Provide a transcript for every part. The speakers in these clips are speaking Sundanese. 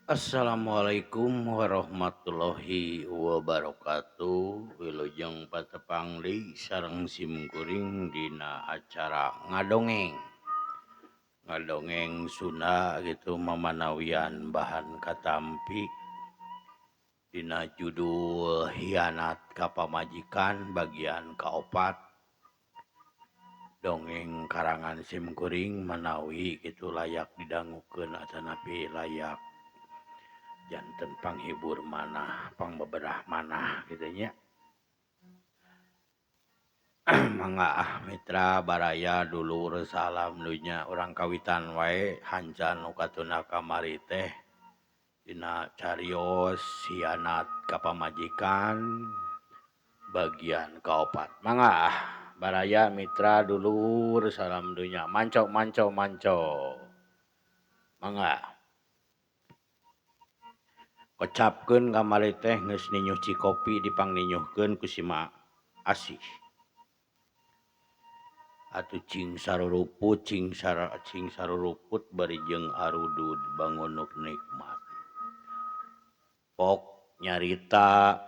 Assalamualaikum warahmatullahi wabarakatuh. Wilujeng patepang deui sareng simkuring dina acara ngadongeng. Ngadongeng Sunda gitu mamanawian bahan katampi dina judul Hianat ka Pamajikan bagian kaopat. Dongeng karangan simkuring manawi gitu layak didangukeun atanapi layak janten panghibur manah pangbeberah manah gitu nya. Mangga mitra baraya dulur salam dunya urang kawitan wae hancan nu katuna kamari teh dina carios hianat ka pamajikan bagian kaopat. Mangga baraya mitra dulur salam dunya manco manco manco. Mangga kocapkeun kamari teh geus ninyuh cikopi dipangninyuhkeun ku si Ma Asih. Atuh cing saruruput bari jeung arudud bangunuk nikmat. Pok nyarita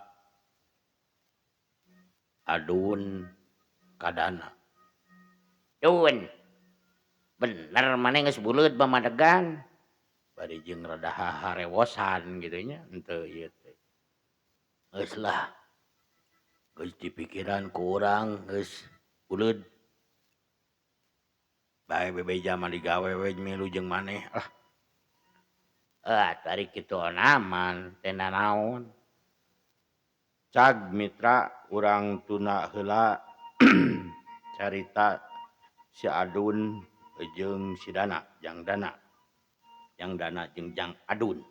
adun kadana. Dun, bener maneh geus buleud pamadegan. Bari jeung rada harewosan kitu nya henteu ieu teh. Geus lah. Geus dipikiran ku urang geus buleud. Bae bebeja mah digawe we milu jeung maneh lah. Tari kitu onaman teu nanaon. Cag mitra urang tuna heula carita si Adun jeung si Dana, Jang Dana. Jang Dana jeung Jang Adun.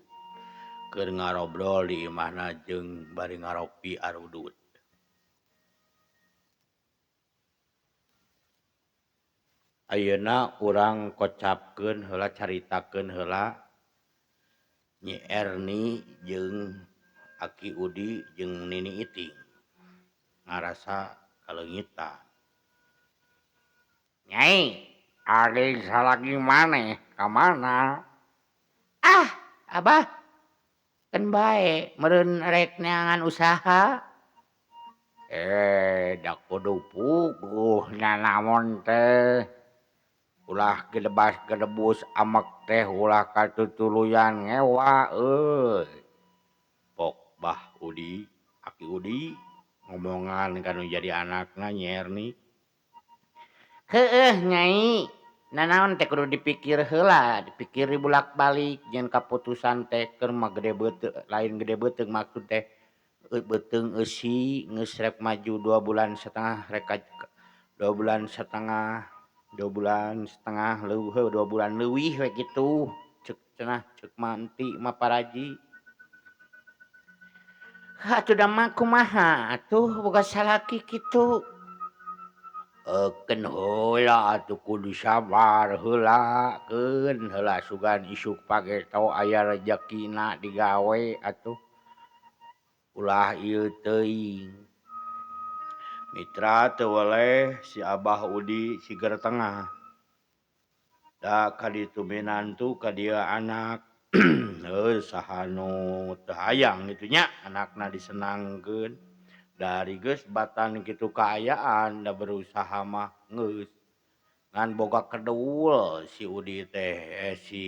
Keur ngarobrol di imahna jeung bari ngaropi arudud. Ayeuna urang kocapkeun heula caritakeun heula Nyi Erni jeung Aki Udi jeung Nini Iting ngarasa kaleungitan. Nyai, ari salagi maneh ka mana? Ah, Abah, kan bae meureun rek neangan usaha. Da kudu puguh nanaon teh. Ulah gedebas-gedebus amek teh ulah katutuluyan ngewa euy. Pok Bah Udi, Aki Udi ngomongan kanu jadi anakna Nyi Erni. Heueuh Nyai, nanaon teh kudu dipikir heula, dipikir dibulak-balik jeung kaputusan teh keur mah gede beuteung, lain gede beuteung maksud teh beuteung eusi geus rek maju 2 bulan setengah 2 bulan leuwih we kitu ceuk cenah ceuk manti mah paraji. Atuh da mah kumaha atuh boga salaki kitu? Keun heula atuh kudu sabar heula keun heula sugan isuk pageto aya rejekina digawe atuh. Ulah ieu teuing. Mitra teu weleh si Abah Udi Siger Tengah. Da kaditu minantu ka dieu anak saha nu teu hayang kitu nya anakna disenangkeun. Dari geus batan kitu kaayaan da berusaha mah geus. Ngan boga kedul si Udi teh si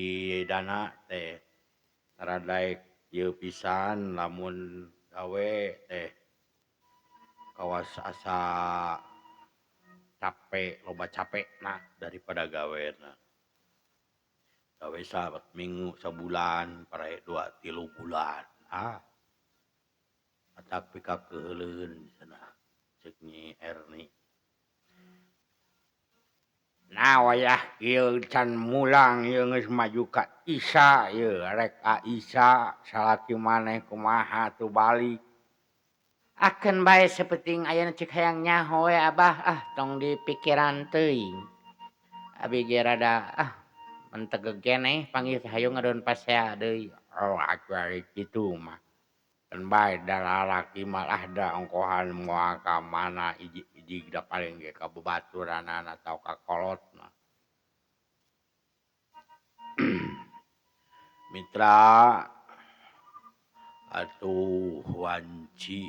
Dana teh. Radaek ieu pisan lamun gawe teh kawas asa capek loba capekna daripada gawena. Gawe minggu sabulan parae 2-3 bulan. Matak pikakeheuleun cenah ceuk Nyi Erni. Nah wayah ieu can mulang ieu geus maju ka Isya ieu rek Aisya salaki maneh kumaha atuh balik. Akeun bae sapenting aya ceuk hayang nyaho we Abah tong dipikiran teuing. Abi ge rada mun tegeg keneh panggih hayu ngadeun pasea deui. Atuh ari kitu mah. Keun bae da lalaki mah da ongkohan moal ka mana iji da paling ge ka babaturan atau ka kolotna. Mitra atuh wanci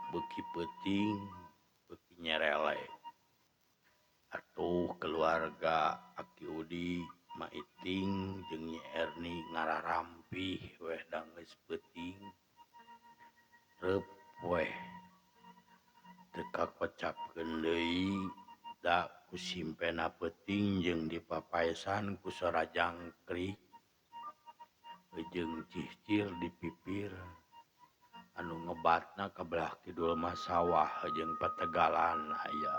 beki peuting beki nyerele atuh keluarga Aki Udi Maiting jeung Nyi Erni ngararampih weh da geus peuting reup weh teu kakocapkeun deui da ku simpena peuting jeung dipapaesan ku sora jangkrik jeung cihcil dipipir anu ngebatna ka belah kidul mah sawah jeung pategalan aya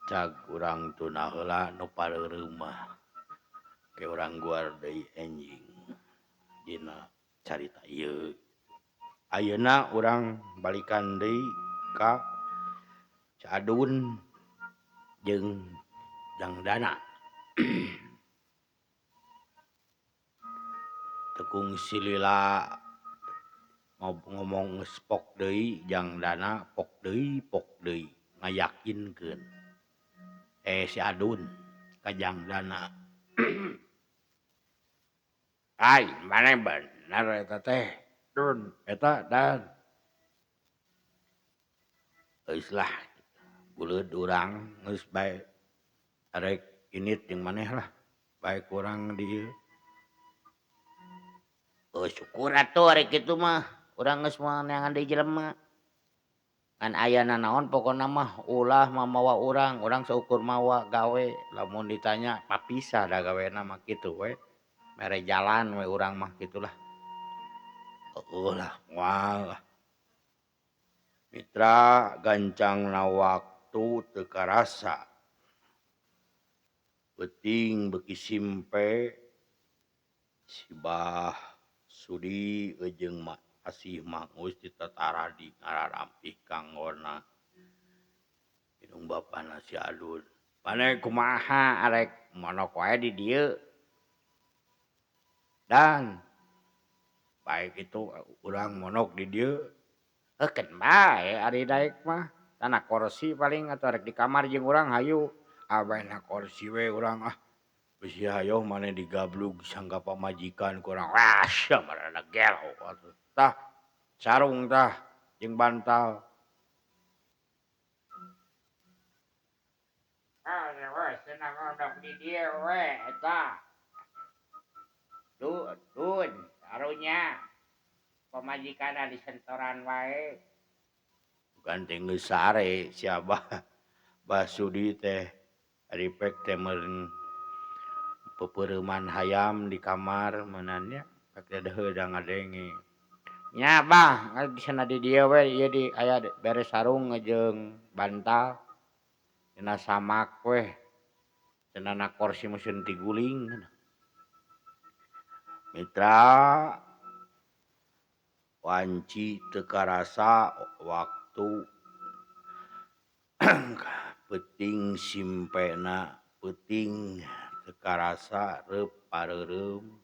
cag urang tuna heula nu pareureum mah ke urang guar deui enjing dina carita ieu ayeuna urang balikan deui ka Ciadun jeung Jangdana. Tekung silila ngomong geus pok deui Jangdana pok deui ngayakinkeun si Adun ka Jangdana. Ai maneh bener eta teh Dun eta dan geus lah buleud urang geus bae arek init jeung maneh lah bae kurang di ieu. Oh syukur atuh ari kitu mah urang geus moal neangan deui jelema. Kan ayana naon pokona mah ulah mamawa urang seukur mawa gawe lamun ditanya papisah da gawena mah kitu we. Mere jalan we urang mah kitulah. Heueuh lah moal. Mitra gancangna waktu teu karasa. Peuting beki simpe si Bah Sudi jeung Asih Mangus ditatara di ngararampih kanggona indung bapana si Adun. Maneh kumaha arek monok wae di dieu. Dan baik itu urang monok di dieu. Heukeun bae ari daek mah tanah kursi paling atuh arek di kamar jeung urang hayu. Abahna kursi we urang bisi hayo maneh digablug sangga pamajikan ku urang. Wah sia marana gelo atuh. Tah sarung tah jeung bantal. We cenah mondok di dieu we eta. Dun karunya pamajikanna di sentoran wae. Ganteng geus sare si Abah Sudi teh ripek teh meureun peupeureuman hayam di kamar meunang nya pek dedeuheuh da ngadenge. Nya Bah cenah di dieu we ieu di aya beres sarung jeung bantal. Cenah samak weh. Cenahna kursi mesin tiguling. Mitra wanci teu karasa waktu peuting simpena peuting teu karasa reup pareureum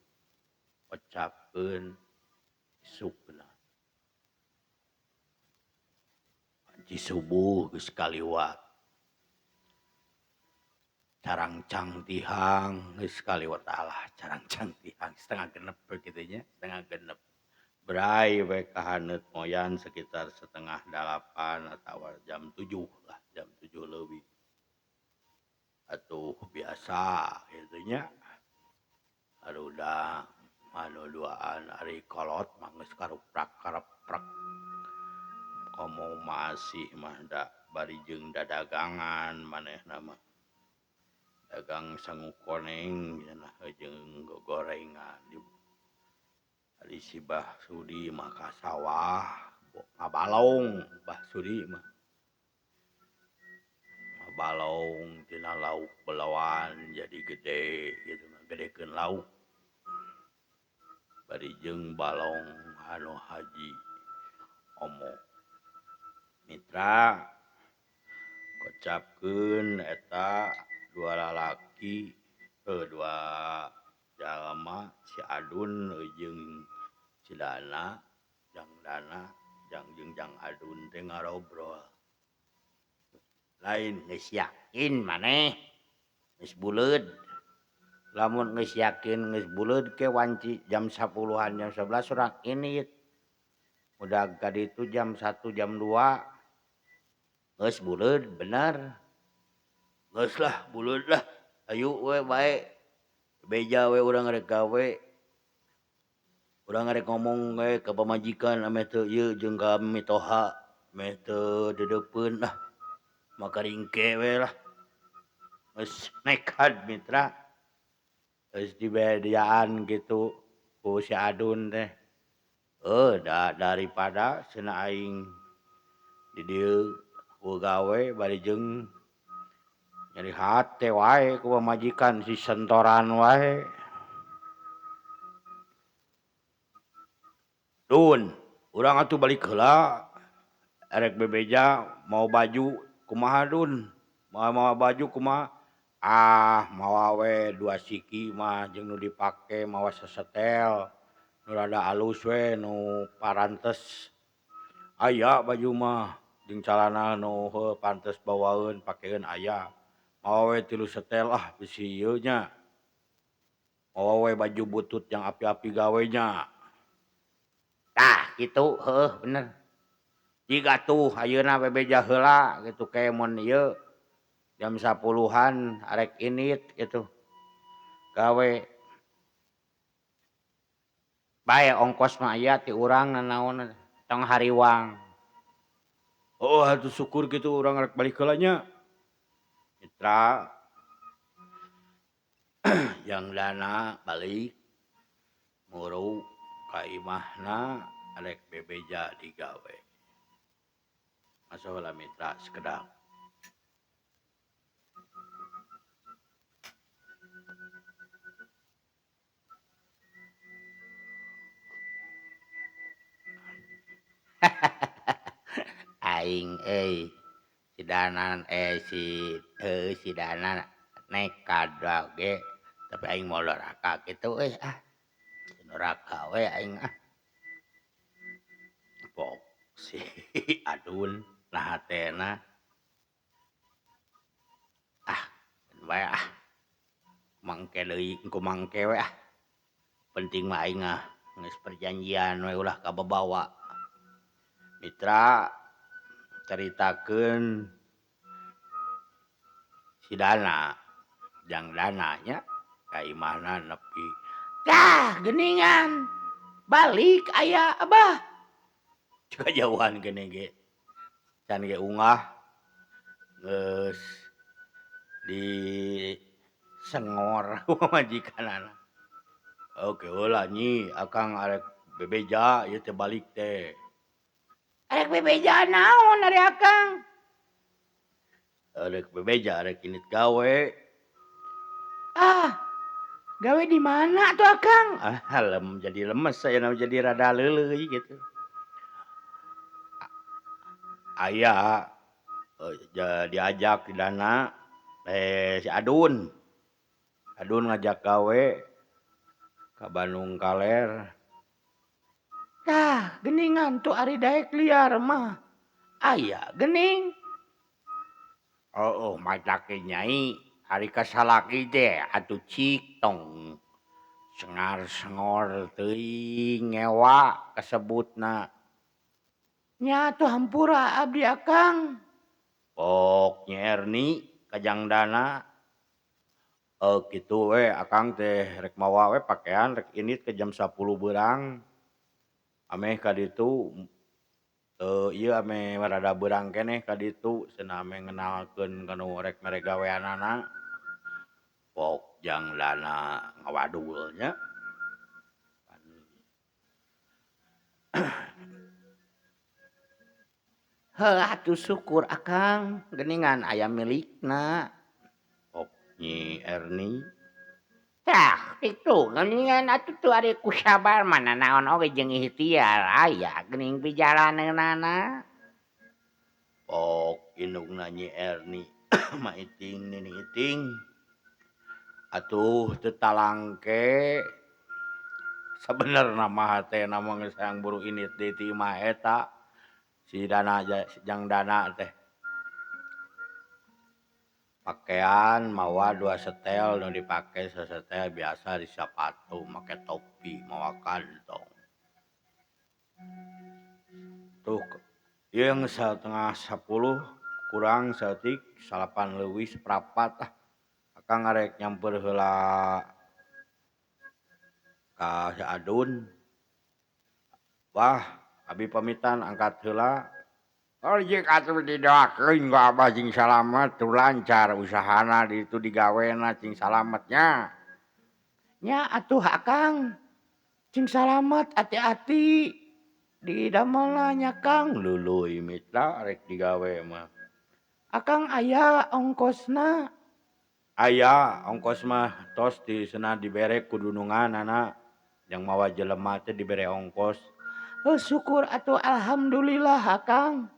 ocapkeun isukna. Wanci subuh geus kaliwat. Carangcang tihang geus kaliwat alah carangcang tihang setengah genep we kitu nya setengah genep. Berai we kahaneut moyan sekitar 7:30 atawa jam 7 lah jam 7 leuwih. Atuh biasa kitu nya. Harudang anu duaan ari kolot mah geus kareprak. Komo masih mah da bari jeung dadagangan manehna mah. Dagang sangu koneng cenah jeung gorengan. Ari si Bah Sudi mah ka sawah ngabalong Bah Sudi mah. Ngabalong tina lauk belawan jadi gede gitu gedekeun lauk. Bari jeung balong anu haji omo. Mitra kocapkeun eta dua lalaki dua jalma si Adun jeung si Dana Jangdana jeung Jang Adun teh ngarobrol. Lain geus yakin maneh geus buleud lamun geus yakin geus buleud ke wanci jam 10-an jam 11 urang init udah ka ditu jam 1 jam 2 geus buleud bener geus lah buleud lah ayu we bae beja we urang rek gawe urang rek ngomong we ka pamajikan ame teu ieu jeung ka mitoha ame teu dedeupeun lah makaringke we lah geus nekat mitra geus dibediaan gitu ku si adun teh daripada cenah aing di dieu ku gawe bari jeung nyeri hate wae ku pamajikan si sentoran wae dun urang atuh balik heula erek bebeja mau baju kumaha dun mau baju kumaha mawa we 2 siki mah jeung nu dipake mawa sasetel nu rada alus we nu parantes aya baju mah jeung calana nu heuh pantes bawaeun pakeun aya mawa we 3 setel bisi ieu nya mawa we baju butut yang api-api gawe nya tah kitu heuh bener jiga tuh ayeuna bebeja heula gitu ke mun ieu jam 10-an arek init gitu gawe bae ongkos mah aya ti urang nanaon tong hariwang oh atuh syukur gitu urang rek balik heula nya mitra yang dana balik muru ka imahna arek bebeja digawe masa heula mitra sekedap aing si danan si danan nekat ge tapi aing mau neraka gitu neraka we aing pok si adun nah hatena bae mangke deui engko mangke we penting mah aing geus perjanjian we ulah kababawa mitra caritakeun si dana jang dananya ka imahna nepi tah geuningan balik aya abah kajauhan geuning ge can ge ungah geus di sengor majikanana oke heula nyi akang arek bebeja ieu teh balik teh arek bebeja naon ari akang arek bebeja arek init gawe gawe di mana tuh akang jadi lemes saya jadi rada leuleuy gitu aya diajak di dana si adun ngajak gawe ka Bandung Kaler tah geuningan tuh ari daek liar mah aya geuning macake nyai ari kasalaki teh atuh cik tong sengar-sengor teuing ngewa kasebutna nya tuh hampura abdi akang pok Nyi Erni kajang dana kitu we akang teh rek mawa we pakean rek init ke jam 10 beurang ameh ka ditu ieu ame rada beurang keneh ka ditu cenah ame ngenalkeun kanu rek mere gaweanana pok jang dana ngawadul nya heuh atuh syukur akang geuningan aya milikna pok Nyi Erni tah kitu geuningan atuh tuh ari kusabar mana naon oge jeung ikhtiar aya geuning pijalaneunana pok indungna Nyi Erni mah iting nini iting atuh teu talangke sabenerna mah hatena mah geus hayang buru init deui ti imah eta si dana jang dana teh pakaian mawa 2 setel nu dipake sasetel biasa di sepatu make topi mawa kantong tuh yang 9:30 kurang setik 8:08 akang ngarek nyamper heula ka si Adun wah abi pamitan angkat heula. Oh jik atuh didoakeun ku Abah jeung Salamet tuh lancar usahana di itu digawena cing Salametnya. Nya atuh Akang cing Salamet ati-ati di damelna nya Kang luluy mitra rek digawe mah. Akang aya ongkosna. Aya ongkos mah tos di cenah dibere ku dununganana yang mawa jelema teh dibere ongkos. Syukur atuh alhamdulillah Akang.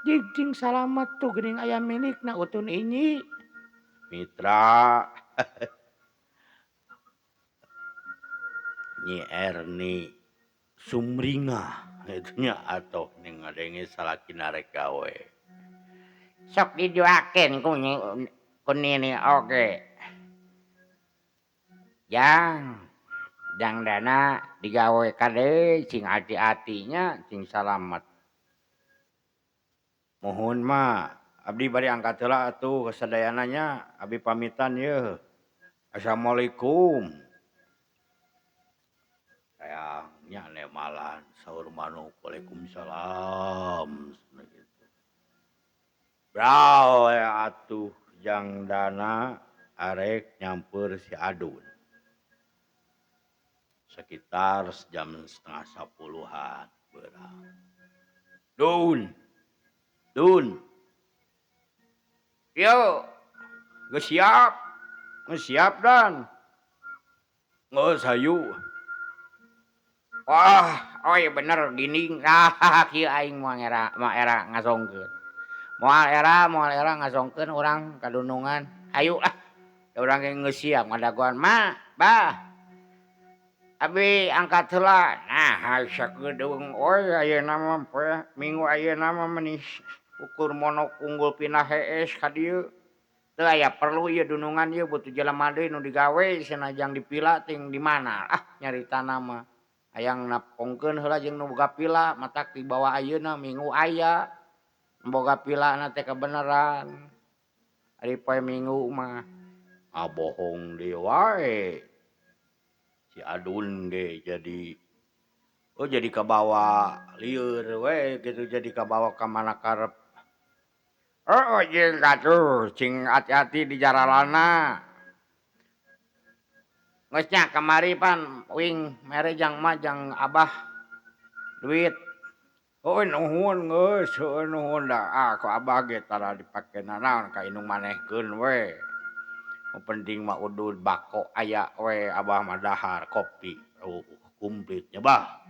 Jing Salamet tuh geuning aya milikna utun inyi. Mitra Nyi Erni Sumringah itunya atoh ning ngadenge salakina rek gawe. Sok didoakeun ku nini oge. Jang dana digawe kade cing ati-atinya cing Salamet. Mohon mah abdi bari angkat heula atuh sadayananya abdi pamitan yeuh. Assalamualaikum. Sayangnya nemalan saur manuk Waalaikumsalam gitu. Brau atuh jang dana arek nyamper si Adun. Sekitar jam 9:30 beurang. Dun. Yo, geus siap dan. Geus hayu. Wah, oh iya bener gini kieu aing moal era ngasongkeun. Moal era ngasongkeun urang kadunungan. Hayu lah. Urang ge geus siap ngadaguan ma, bah. Abi angkat heula. Nah, sakedeung ayeuna mah poe minggu ayeuna mah menis ukur monok unggul pindah hees ka dieu. Teu aya perlu ieu dunungan ieu butuh jelema deui nu digawe sanajang dipila ting di mana. Nyaritana mah hayang napongkeun heula jeung nu boga pila matak di bawah ayeuna minggu aya. Boga pilana teh kabeneran. Ari poe minggu mah bohong deui wae. Si Adun ge jadi kabawa lieur we gitu jadi kabawa ka mana karep. Jeung katuh cing ati-ati di jaralana. Geus nya kamari pan wing mere jang mah jang Abah duit. Nuhun geus, nuhun da. Ku Abah ge tara dipakena naon ka inung manehkeun we. Nu penting mah udud bako aya we Abah mah dahar kopi. Kumplit nya Bah.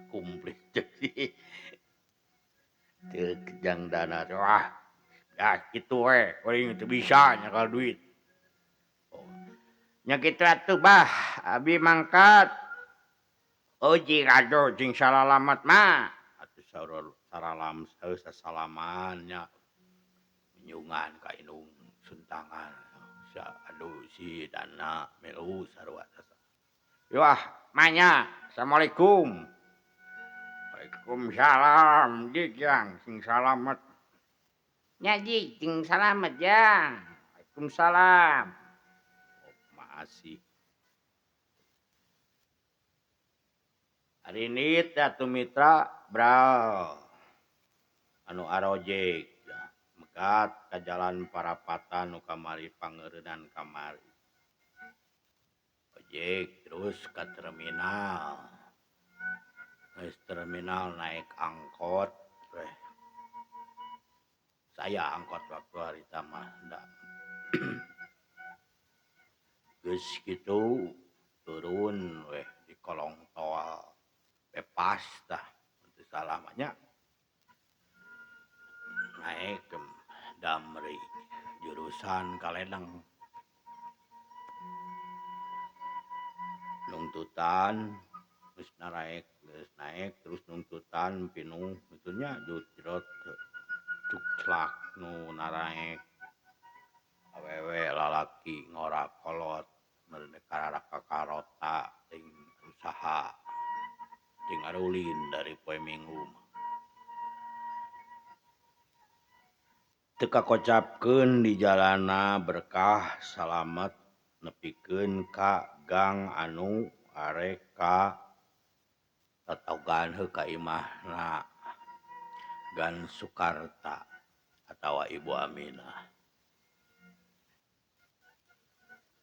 Kumplit jadi. Teu jang dana teh wah. Ya kitu we, kuring teu bisa nyakal duit. Nya kitu atuh Bah, abi mangkat. Jing aduh jeung salalamet mah. Atuh sasalaman nya. Nyungan ka inung suntangan. Aduh si dana melu sarua tasa. Wah, manya. Assalamualaikum. Waalaikumsalam. Jang sing salamet. Nya Ji, jeung Salamet Jang. Waalaikumsalam. Makasih. Hari ini atuh mitra brau. Anu arojek. Mekat ka jalan Parapatan nu kamari Pangeureunan kamari. Ojek terus ka terminal. Geus terminal naik angkot. Saya angkot waktu hari mah da. Geus kitu turun weh di kolong tol. Bebas tah teu salamanya. Naik ke Damri jurusan Kaledeng. Nungtutan geus naik terus nungtutan pinuh itunya jut cuk celak nu naraek awewe lalaki ngora kolot merdeka kakarota ting usaha ting arulin dari poe minggu teu kakocapkeun di jalana berkah salamet nepikeun ka gang anu are ka tatogan heuh ka imahna Gan Sukarta atawa Ibu Aminah.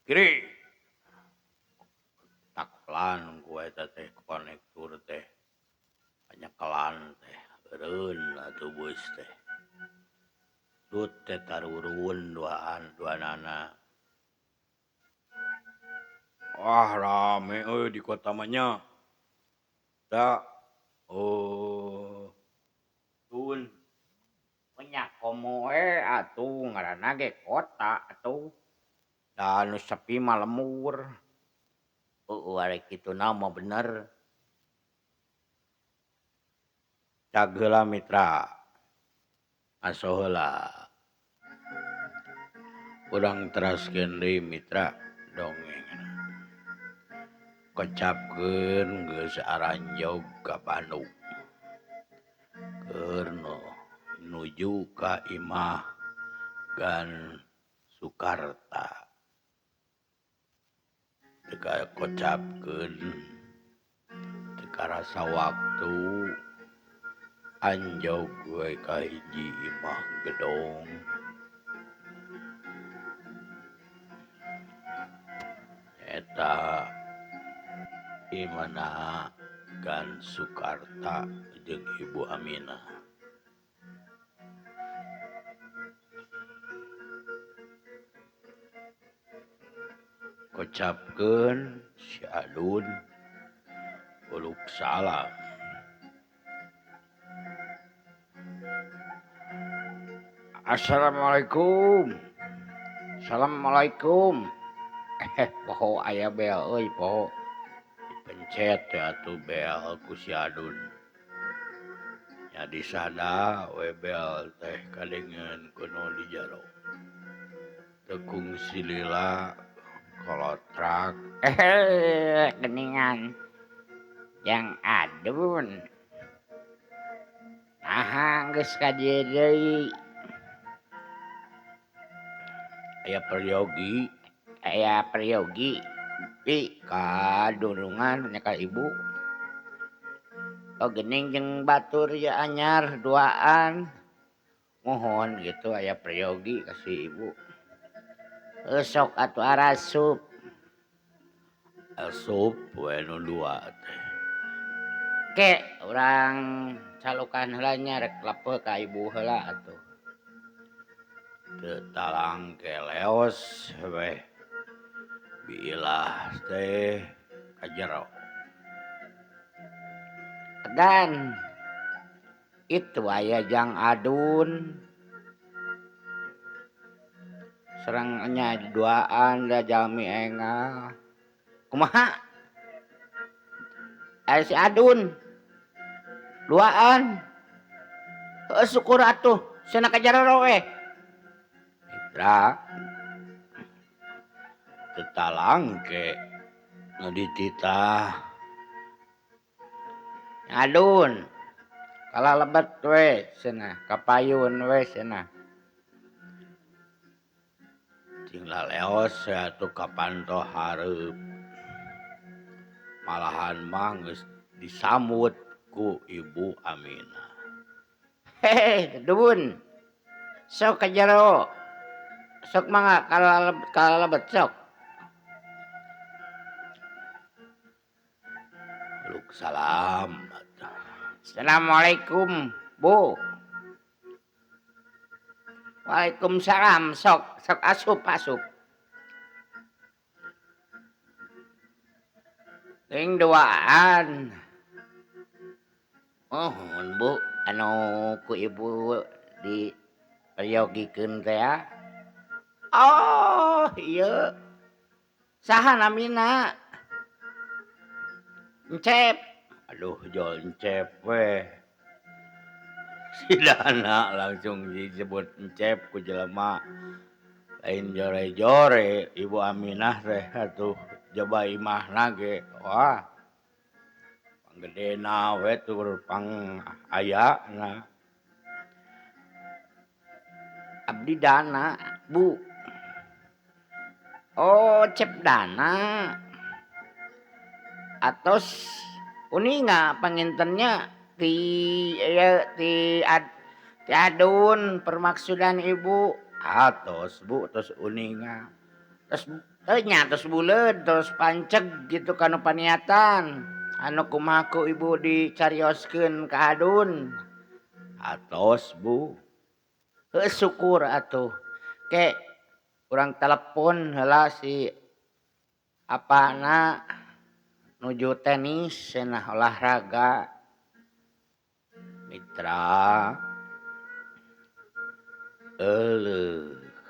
Kiri taklan ku eta teh konektor teh panyakelan teh eureun atuh beus teh. Tut teh tarurun duanana. Wah rame euy di kota mah nya. Da oh tun nya komoe atuh ngaranna ge kota atuh. Da anu sepi mah lemur. Are kituna mah bener. Cag heula mitra. Aso heula. Urang teraskeun deui mitra dongeng. Kocapkeun geus aranjog ka Bandung. Keur nuju ka imah Gan Sukarta. Teu kocapkeun teu karasa waktu anjog we ka hiji imah gedong. Eta imana Gan Sukarta jeung Ibu Aminah. Kocapkeun si Adun uluk salam. Assalamualaikum. Assalamualaikum. Poho aya bel euy poho. Pencet ya atuh bel ku si Adun. Nya di sana we bel teh kadengeun kuno di jero. Tekung silila kolotrak. Geningan. Yang Adun. Aha geus ka dieu deui. Aya peryogi pi kadulungan nya ka ibu. Oh gening jeung batur ya anyar duaan. Mohon gitu aya peryogi ka si ibu. Sok atuh arasup. Asup we nu dua teh. Ke urang calukan heula nya rek lepeuh ka ibu heula atuh. Teu talang ke leos we. Biilah teh ka jero. Dan itu aya Jang Adun. Serang nya duaan da jalmi engal. Kumaha? Aya si Adun. Duaan. Heuh syukur atuh cenah ka jero we. Mitra teu talang ke nu dititah. Adun. Kalalebet we cenah, kapayun we cenah. Cing laleos atuh kapanto hareup. Malahan mah geus disambut ku Ibu Aminah. Hehe, Dun. Sok ka jero. Sok mangga kalalebet sok. Uluk salam. Assalamualaikum, Bu. Waalaikumsalam. Sok asup. Ting duaan. Mohon Bu, anu ku Ibu di peryogikeun teh. Oh, ieu. Saha namina? Encep. Aduh, jol encep we. Si Dana langsung disebut encep ku jelema. lain jore-jore Ibu Aminah teh atuh jaba imahna ge wah panggedena we tur pang ayana abdi dana Bu. Oh cep dana atos uninga pangintennya ti adun permaksudan Ibu atos Bu tos uninga tos nya tos buleud tos panceg gitu kana paniatan anu kumaha Ibu dicarioskeun ka adun atos Bu syukur atuh ke urang telepon heula si apana nuju tenis cenah olahraga mitra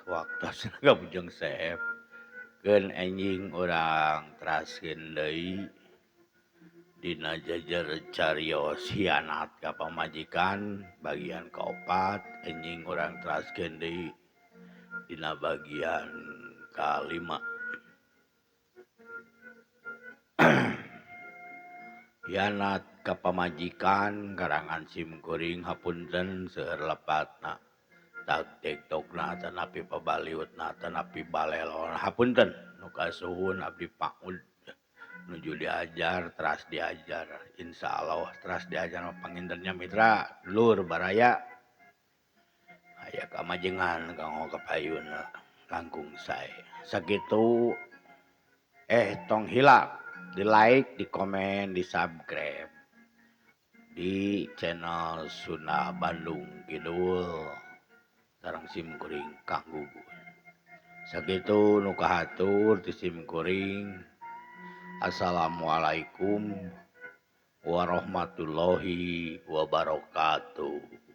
waktu gabujeng Sep keun enjing urang teraskeun deui dina jajar carios hianat ka pamajikan bagian kaopat enjing urang teraskeun deui dina bagian kalima. Hianat ka pamajikan karangan simkuring hapunten seueur lepatna tak tiktokna tanapi pabaliutna tanapi balelona hapunten nu kasuhun abdi paud nuju diajar teras diajar insyaallah teras diajar pangintennya mitra lur baraya aya kamajengan kanggo kapayuna langkung sae sakitu tong hilap di like, di komen, di subscribe di channel Sunda Bandung Kidul sareng simkuring Kang Gugun. Sakitu nu kahatur ti simkuring. Assalamualaikum warahmatullahi wabarakatuh.